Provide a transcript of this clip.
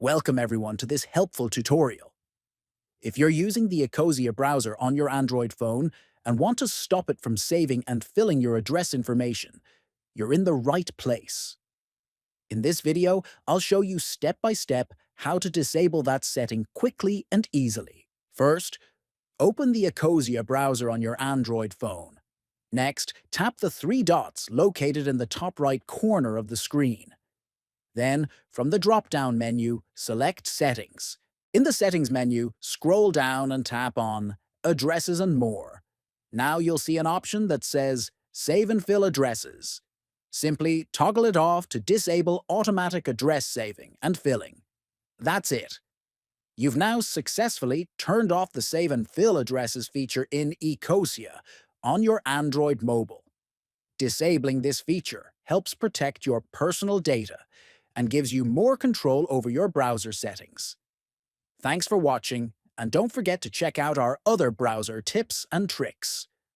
Welcome everyone to this helpful tutorial. If you're using the Ecosia browser on your Android phone and want to stop it from saving and filling your address information, you're in the right place. In this video, I'll show you step by step how to disable that setting quickly and easily. First, open the Ecosia browser on your Android phone. Next, tap the three dots located in the top right corner of the screen. Then, from the drop-down menu, select Settings. In the Settings menu, scroll down and tap on Addresses and More. Now you'll see an option that says Save and Fill Addresses. Simply toggle it off to disable automatic address saving and filling. That's it. You've now successfully turned off the Save and Fill Addresses feature in Ecosia on your Android mobile. Disabling this feature helps protect your personal data and gives you more control over your browser settings. Thanks for watching, and don't forget to check out our other browser tips and tricks.